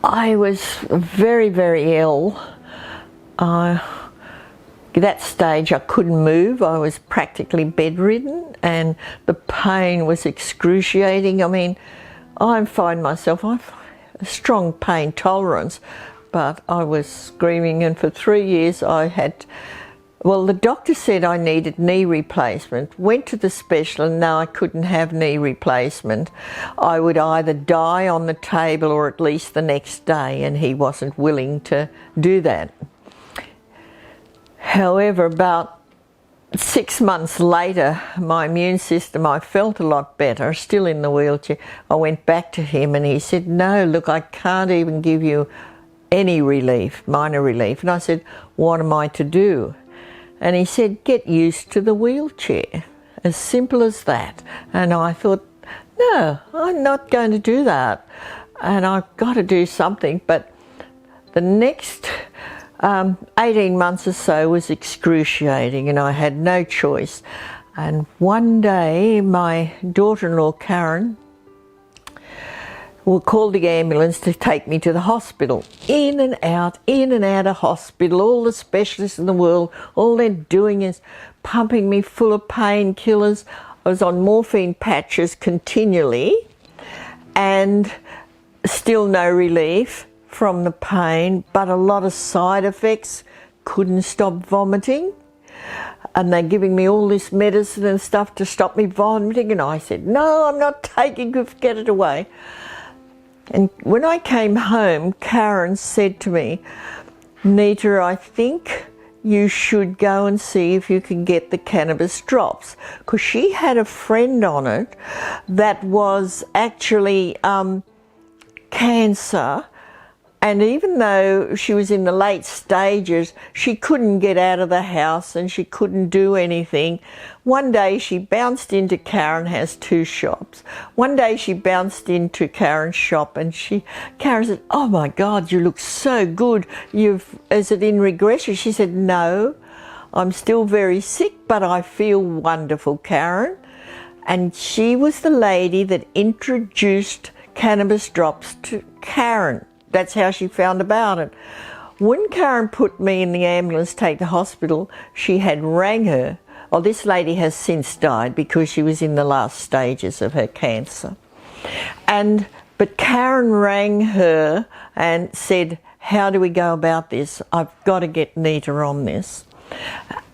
I was very, very ill. At that stage I couldn't move. I was practically bedridden and the pain was excruciating. I mean, I find myself, I've a strong pain tolerance, but I was screaming, and for 3 years I had, well, the doctor said I needed knee replacement. Went to the specialist, and no, I couldn't have knee replacement. I would either die on the table or at least the next day, and he wasn't willing to do that. However, about 6 months later, my immune system, I felt a lot better, still in the wheelchair. I went back to him and he said, no, look, I can't even give you any relief, minor relief. And I said, what am I to do? And he said, get used to the wheelchair, as simple as that. And I thought, no, I'm not going to do that. And I've got to do something. But the next 18 months or so was excruciating, and I had no choice. And one day my daughter-in-law Karen called the ambulance to take me to the hospital. In and out of hospital, all the specialists in the world, all they're doing is pumping me full of painkillers. I was on morphine patches continually and still no relief from the pain, but a lot of side effects. Couldn't stop vomiting, and they're giving me all this medicine and stuff to stop me vomiting, and I said, no, I'm not taking it, get it away. And when I came home, Karen said to me, Nita, I think you should go and see if you can get the cannabis drops, because she had a friend on it that was actually cancer. And even though she was in the late stages, she couldn't get out of the house and she couldn't do anything. One day she bounced into, Karen has 2 shops. One day she bounced into Karen's shop and Karen said, oh my God, you look so good. Is it in regression? She said, no, I'm still very sick, but I feel wonderful, Karen. And she was the lady that introduced cannabis drops to Karen. That's how she found about it. When Karen put me in the ambulance to take to hospital, she had rang her. Oh, this lady has since died because she was in the last stages of her cancer. But Karen rang her and said, how do we go about this? I've got to get Nita on this,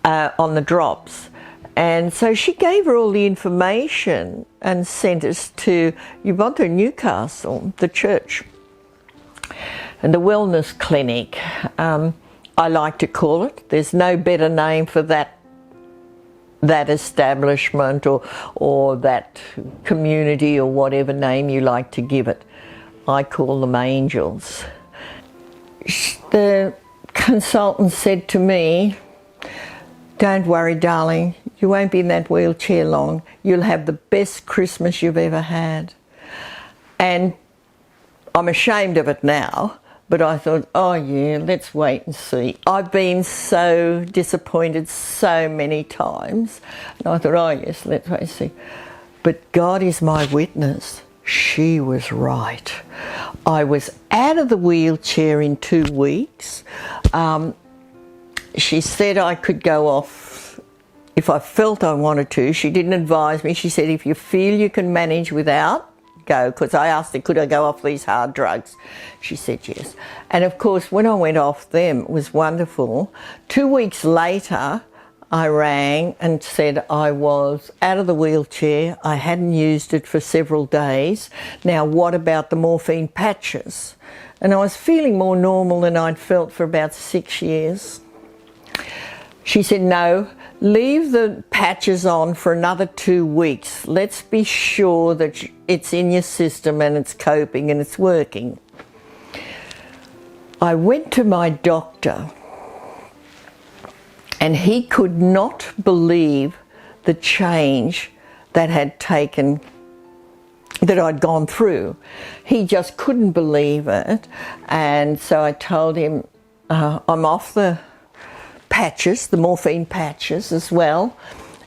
on the drops. And so she gave her all the information and sent us to Ubuntu Newcastle, the church. And the wellness clinic, I like to call it. There's no better name for that establishment or that community or whatever name you like to give it. I call them angels. The consultant said to me, don't worry, darling, you won't be in that wheelchair long. You'll have the best Christmas you've ever had. And I'm ashamed of it now, but I thought, oh yeah, let's wait and see. I've been so disappointed so many times. And I thought, oh yes, let's wait and see. But God is my witness. She was right. I was out of the wheelchair in 2 weeks. She said I could go off if I felt I wanted to. She didn't advise me. She said, if you feel you can manage without, go, because I asked her, could I go off these hard drugs? She said yes. And of course, when I went off them, it was wonderful. 2 weeks later, I rang and said I was out of the wheelchair. I hadn't used it for several days. Now, what about the morphine patches? And I was feeling more normal than I'd felt for about 6 years. She said, no, leave the patches on for another 2 weeks. Let's be sure that it's in your system and it's coping and it's working. I went to my doctor and he could not believe the change that I'd gone through. He just couldn't believe it. And so I told him, I'm off the patches, the morphine patches as well.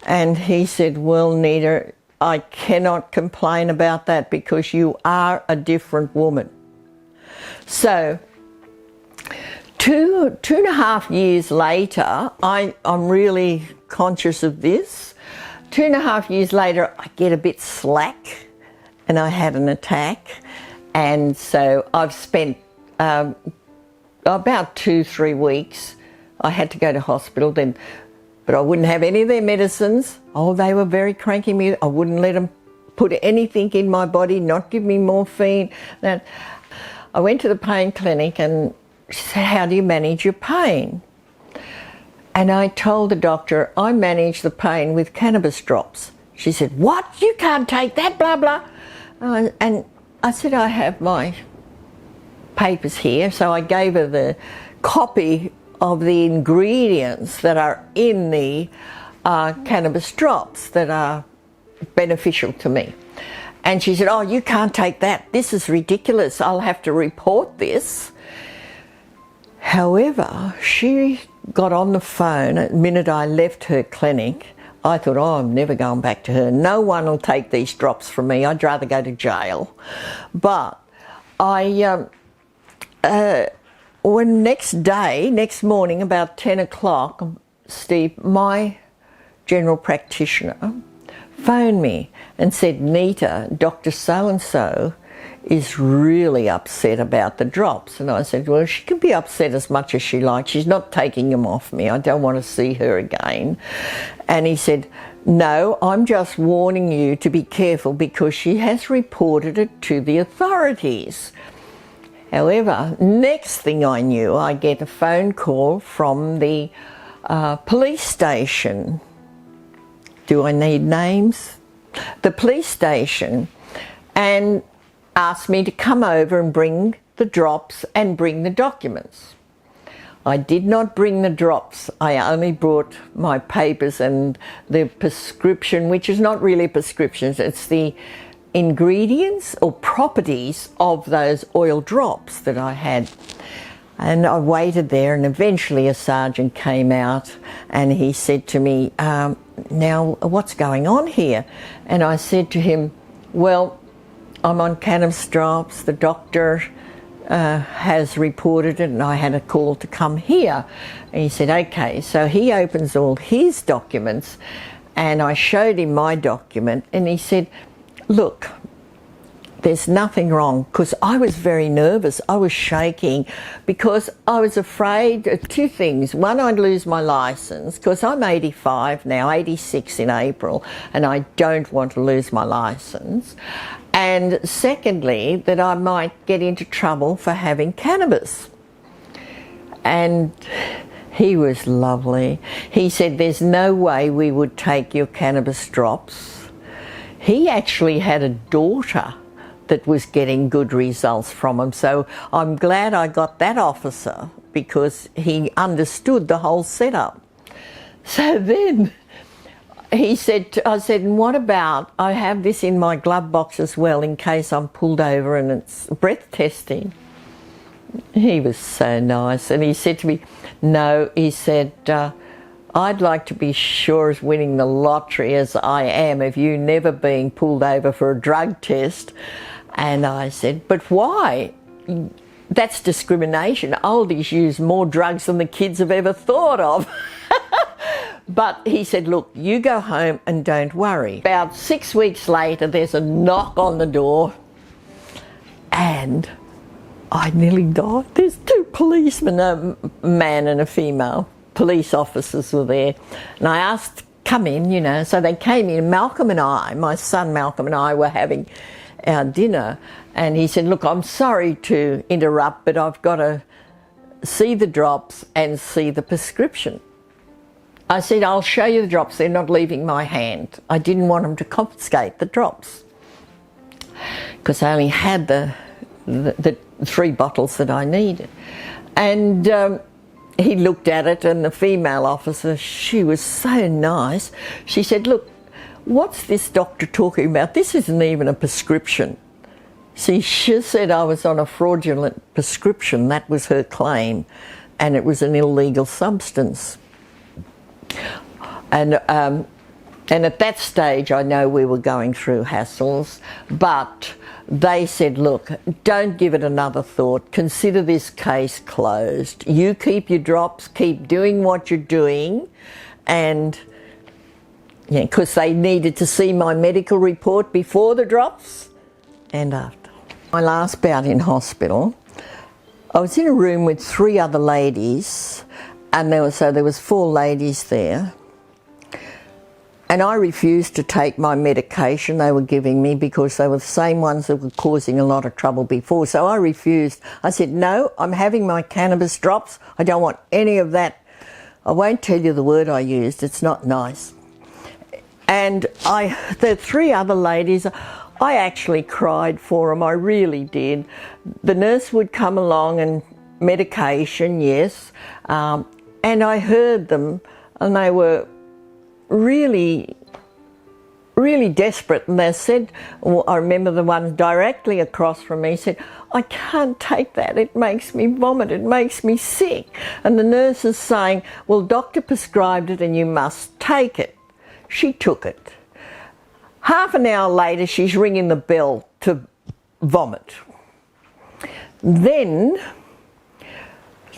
And he said, well, Nita, I cannot complain about that because you are a different woman. So, two and a half years later, I'm really conscious of this. 2.5 years later, I get a bit slack and I had an attack. And so I've spent about 2-3 weeks. I had to go to hospital then, but I wouldn't have any of their medicines. Oh, they were very cranky me. I wouldn't let them put anything in my body, not give me morphine. That I went to the pain clinic and she said, how do you manage your pain? And I told the doctor, I manage the pain with cannabis drops. She said, what? You can't take that, blah, blah. And I said, I have my papers here. So I gave her the copy of the ingredients that are in the cannabis drops that are beneficial to me. And she said, oh, you can't take that. This is ridiculous. I'll have to report this. However, she got on the phone the minute I left her clinic. I thought, oh, I'm never going back to her. No one will take these drops from me. I'd rather go to jail. But when next morning, about 10 o'clock, Steve, my general practitioner, phoned me and said, Nita, Dr. So-and-so is really upset about the drops. And I said, well, she can be upset as much as she likes. She's not taking them off me. I don't want to see her again. And he said, no, I'm just warning you to be careful because she has reported it to the authorities. However, next thing I knew, I get a phone call from the police station. Do I need names? The police station, and asked me to come over and bring the drops and bring the documents. I did not bring the drops. I only brought my papers and the prescription, which is not really prescriptions, it's the ingredients or properties of those oil drops that I had. And I waited there, and eventually a sergeant came out and he said to me, now what's going on here? And I said to him, well, I'm on cannabis drops. The doctor has reported it and I had a call to come here. And he said, okay. So he opens all his documents and I showed him my document and he said, look, there's nothing wrong, because I was very nervous. I was shaking because I was afraid of two things. One, I'd lose my licence because I'm 85 now, 86 in April, and I don't want to lose my licence. And secondly, that I might get into trouble for having cannabis. And he was lovely. He said, there's no way we would take your cannabis drops. He actually had a daughter that was getting good results from him. So I'm glad I got that officer because he understood the whole setup. So then he said, I said, and what about, I have this in my glove box as well in case I'm pulled over and it's breath testing. He was so nice. And he said to me, no, he said, I'd like to be sure as winning the lottery as I am of you never being pulled over for a drug test. And I said, but why? That's discrimination. Oldies use more drugs than the kids have ever thought of. But he said, look, you go home and don't worry. About 6 weeks later, there's a knock on the door and I nearly died. There's two policemen, a man and a female. Police officers were there. And I asked, come in, you know. So they came in. Malcolm and I, my son Malcolm and I were having our dinner, and he said, look, I'm sorry to interrupt, but I've got to see the drops and see the prescription. I said, I'll show you the drops. They're not leaving my hand. I didn't want them to confiscate the drops because I only had the 3 bottles that I needed. And he looked at it, and the female officer, she was so nice. She said, look, what's this doctor talking about? This isn't even a prescription. See, she said I was on a fraudulent prescription. That was her claim, and it was an illegal substance. And And at that stage, I know we were going through hassles, but they said, look, don't give it another thought. Consider this case closed. You keep your drops, keep doing what you're doing, and yeah, because they needed to see my medical report before the drops and after. My last bout in hospital, I was in a room with 3 other ladies, and there was 4 ladies there. And I refused to take my medication they were giving me because they were the same ones that were causing a lot of trouble before. So I refused. I said, no, I'm having my cannabis drops. I don't want any of that. I won't tell you the word I used. It's not nice. And the 3 other ladies, I actually cried for them. I really did. The nurse would come along and medication, yes. And I heard them, and they were really desperate, and they said, well, I remember the one directly across from me said, I can't take that, it makes me vomit, it makes me sick. And the nurse is saying, well, doctor prescribed it and you must take it. She took it. Half an hour later, she's ringing the bell to vomit. Then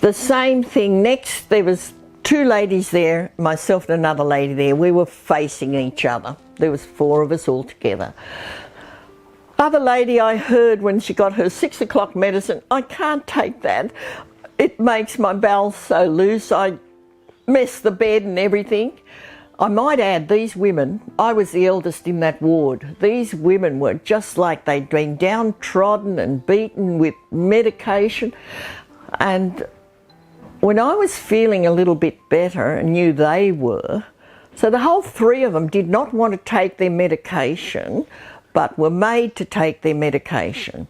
the same thing next, there was 2 ladies there, myself and another lady there. We were facing each other. There was 4 of us all together. Other lady I heard when she got her 6 o'clock medicine, I can't take that. It makes my bowels so loose. I mess the bed and everything. I might add, these women, I was the eldest in that ward. These women were just like they'd been downtrodden and beaten with medication. And when I was feeling a little bit better and knew they were, so the whole 3 of them did not want to take their medication, but were made to take their medication.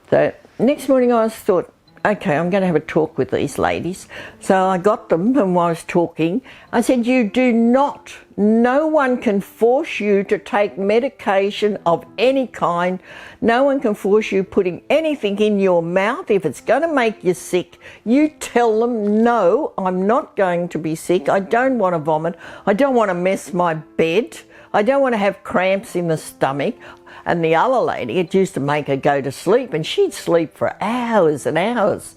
So next morning I thought, okay, I'm going to have a talk with these ladies. So I got them, and while I was talking, I said, you do not, no one can force you to take medication of any kind. No one can force you putting anything in your mouth. If it's going to make you sick, you tell them, no, I'm not going to be sick. I don't want to vomit. I don't want to mess my bed. I don't want to have cramps in the stomach. And the other lady, it used to make her go to sleep, and she'd sleep for hours and hours.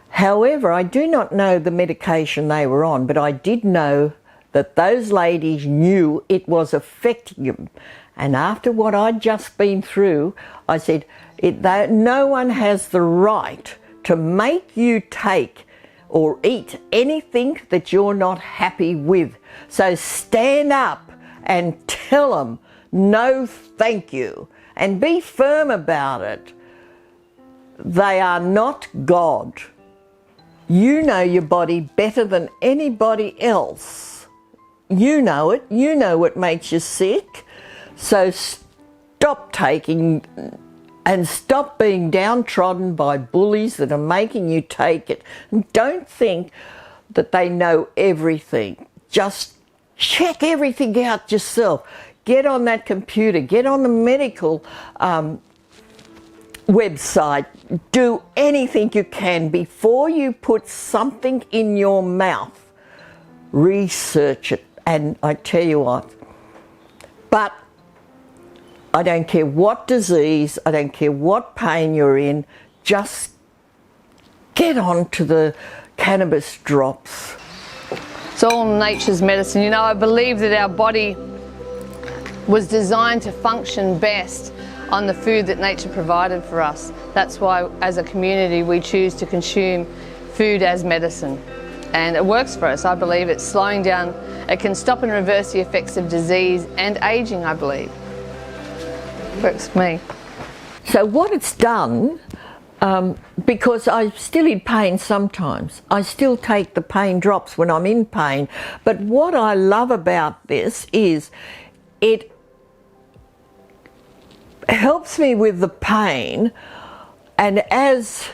However, I do not know the medication they were on, but I did know that those ladies knew it was affecting them. And after what I'd just been through, I said, no one has the right to make you take or eat anything that you're not happy with. So stand up and tell them, no thank you, and be firm about it. They are not God. You know your body better than anybody else. You know it. You know what makes you sick. So stop taking and stop being downtrodden by bullies that are making you take it. And don't think that they know everything. Just check everything out yourself. Get on that computer, get on the medical website, do anything you can before you put something in your mouth. Research it, and I tell you what, but I don't care what disease, I don't care what pain you're in, just get on to the cannabis drops. It's all nature's medicine. You know, I believe that our body was designed to function best on the food that nature provided for us. That's why, as a community, we choose to consume food as medicine. And it works for us. I believe it's slowing down, it can stop and reverse the effects of disease and aging, I believe. Works for me. So what it's done, because I'm still in pain sometimes, I still take the pain drops when I'm in pain, but what I love about this is it helps me with the pain, and as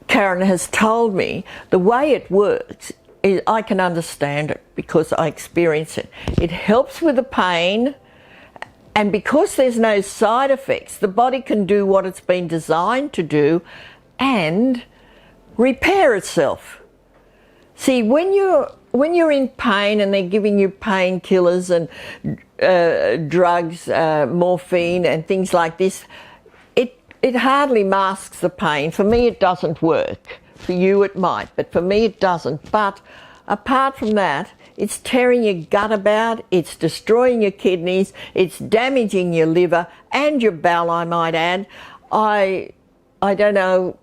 Karen has told me, the way it works is I can understand it because I experience it. It helps with the pain, and because there's no side effects, the body can do what it's been designed to do and repair itself. See, when you're when you're in pain and they're giving you painkillers and drugs, morphine and things like this, it hardly masks the pain. For me, it doesn't work. For you, it might, but for me, it doesn't. But apart from that, it's tearing your gut about, it's destroying your kidneys, it's damaging your liver and your bowel, I might add. I don't know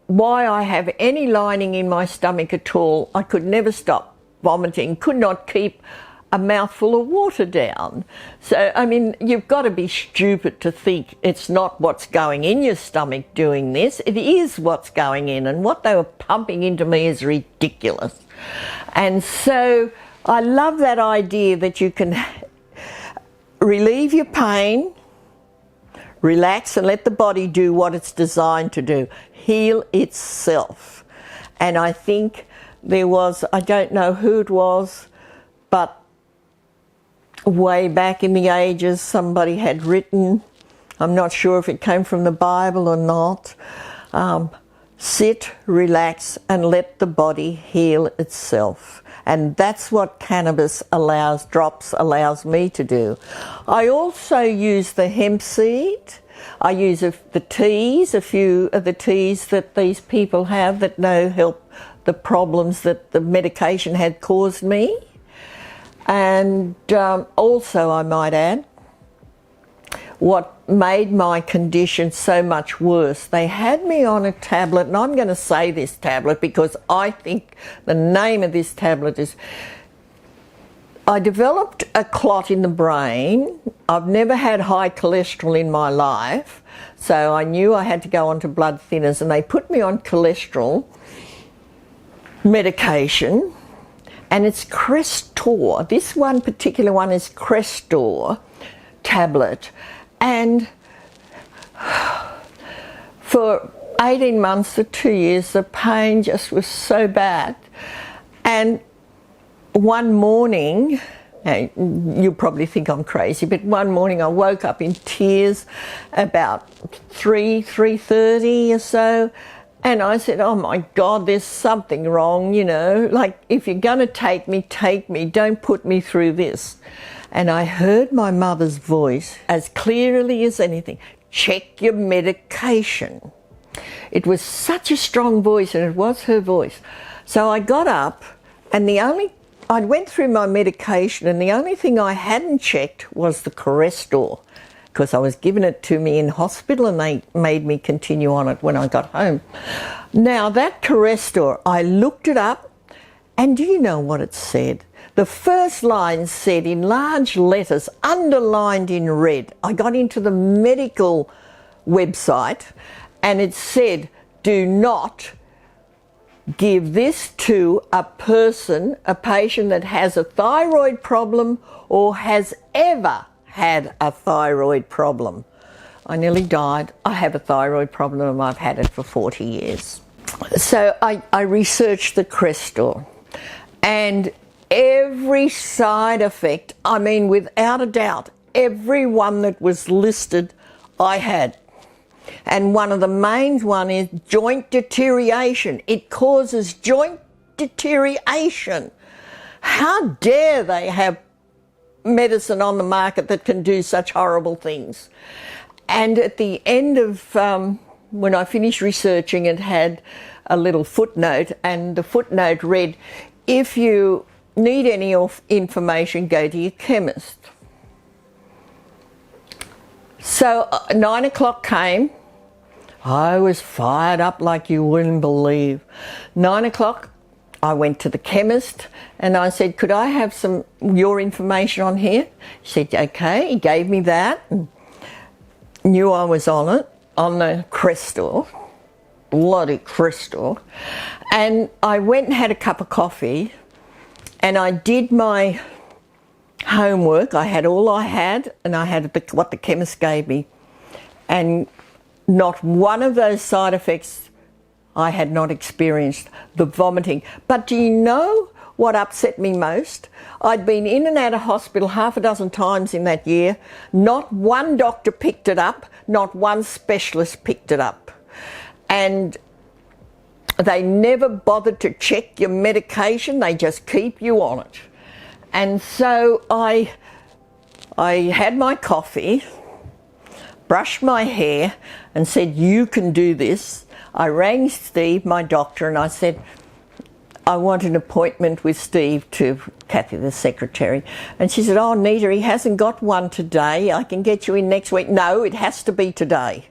why I have any lining in my stomach at all. I could never stop vomiting, could not keep a mouthful of water down. So, I mean, you've got to be stupid to think it's not what's going in your stomach doing this. It is what's going in, and what they were pumping into me is ridiculous. And so I love that idea that you can relieve your pain, relax and let the body do what it's designed to do, heal itself. And I think there was, I don't know who it was, but way back in the ages somebody had written, I'm not sure if it came from the Bible or not, sit, relax and let the body heal itself. And that's what cannabis drops allows me to do. I also use the hemp seed. I use the teas, a few of the teas that these people have that help the problems that the medication had caused me. And also, I might add, what made my condition so much worse, they had me on a tablet, and I'm going to say this tablet because I think the name of this tablet is, I developed a clot in the brain. I've never had high cholesterol in my life, so I knew I had to go onto blood thinners, and they put me on cholesterol medication, and it's Crestor. This one particular one is Crestor tablet, and for 18 months to 2 years the pain just was so bad. And one morning, you'll probably think I'm crazy, but one morning I woke up in tears about 3:30 or so, and I said, oh my God, there's something wrong, you know, like if you're going to take me, don't put me through this. And I heard my mother's voice as clearly as anything, check your medication. It was such a strong voice, and it was her voice. So I got up, and I went through my medication, and the only thing I hadn't checked was the Crestor, because I was given it to me in hospital and they made me continue on it when I got home. Now that Crestor, I looked it up, and do you know what it said? The first line said in large letters, underlined in red. I got into the medical website and it said, do not give this to a patient that has a thyroid problem or has ever had a thyroid problem. I nearly died. I have a thyroid problem and I've had it for 40 years. So I researched the Crestor, and every side effect, I mean without a doubt, every one that was listed I had. And one of the main one is joint deterioration. It causes joint deterioration. How dare they have medicine on the market that can do such horrible things? And at the end of, when I finished researching, it had a little footnote, and the footnote read, if you need any information, go to your chemist. So 9 o'clock came. I was fired up like you wouldn't believe. 9 o'clock, I went to the chemist and I said, could I have your information on here? He said, okay. He gave me that and knew I was on it, on the Crestor, bloody Crestor. And I went and had a cup of coffee and I did my homework. I had all I had, and I had what the chemist gave me. And not one of those side effects I had not experienced, the vomiting. But do you know what upset me most? I'd been in and out of hospital half a dozen times in that year. Not one doctor picked it up, not one specialist picked it up. And They never bother to check your medication, they just keep you on it. And so I had my coffee, brushed my hair and said, you can do this. I rang Steve, my doctor, and I said, I want an appointment with Steve, to Kathy, the secretary. And she said, oh, Nita, he hasn't got one today. I can get you in next week. No, it has to be today.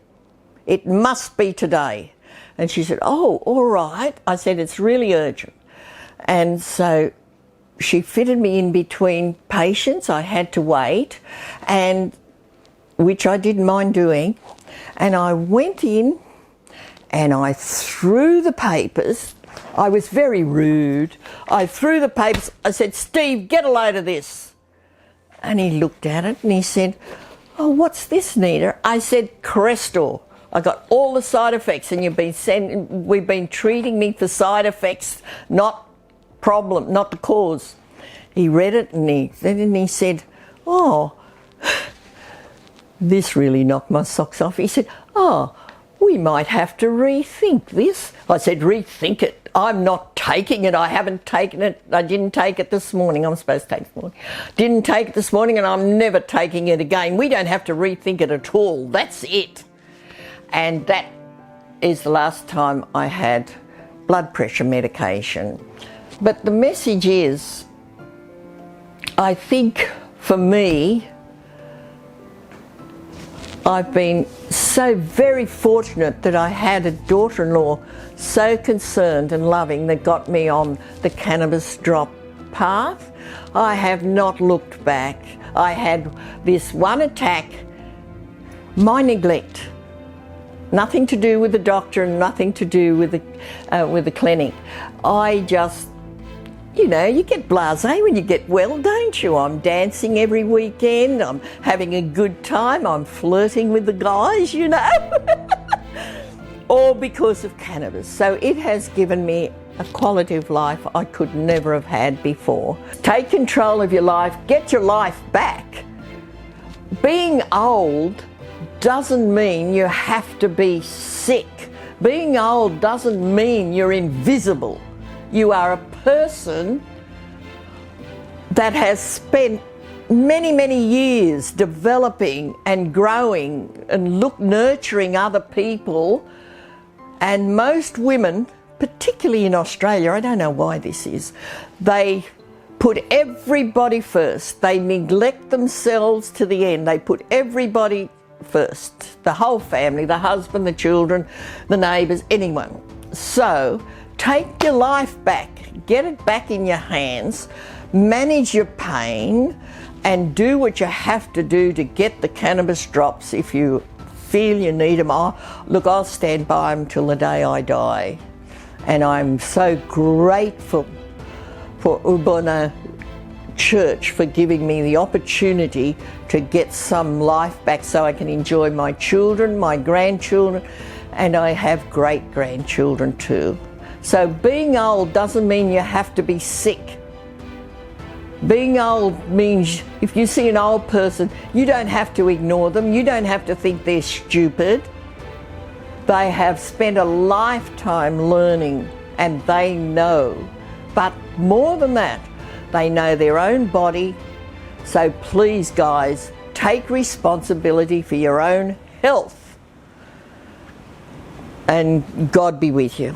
It must be today. And she said, oh, all right. I said, it's really urgent. And so she fitted me in between patients. I had to wait, and which I didn't mind doing. And I went in and I threw the papers. I was very rude. I threw the papers. I said, Steve, get a load of this. And he looked at it and he said, oh, what's this, Nita? I said, Crestor. I got all the side effects, and we've been treating me for side effects, not problem, not the cause. He read it and he said, oh, this really knocked my socks off. He said, oh, we might have to rethink this. I said, rethink it? I'm not taking it. I haven't taken it. I didn't take it this morning. I'm supposed to take it this morning. Didn't take it this morning, and I'm never taking it again. We don't have to rethink it at all. That's it. And that is the last time I had blood pressure medication. But the message is, I think for me, I've been so very fortunate that I had a daughter-in-law so concerned and loving that got me on the cannabis drop path. I have not looked back. I had this one attack, my neglect. Nothing to do with the doctor and nothing to do with the clinic. I just, you know, you get blasé when you get well, don't you? I'm dancing every weekend, I'm having a good time, I'm flirting with the guys, you know, all because of cannabis. So it has given me a quality of life I could never have had before. Take control of your life, get your life back. Being old doesn't mean you have to be sick. Being old doesn't mean you're invisible. You are a person that has spent many, many years developing and growing and nurturing other people. And most women, particularly in Australia, I don't know why this is, they put everybody first. They neglect themselves to the end. They put everybody first, the whole family, the husband, the children, the neighbours, anyone. So take your life back, get it back in your hands, manage your pain, and do what you have to do to get the cannabis drops if you feel you need them. Look, I'll stand by them till the day I die. And I'm so grateful for Ubona Church for giving me the opportunity to get some life back so I can enjoy my children, my grandchildren, and I have great grandchildren too. So being old doesn't mean you have to be sick. Being old means if you see an old person, you don't have to ignore them, you don't have to think they're stupid. They have spent a lifetime learning and they know. But more than that, they know their own body. So please, guys, take responsibility for your own health. And God be with you.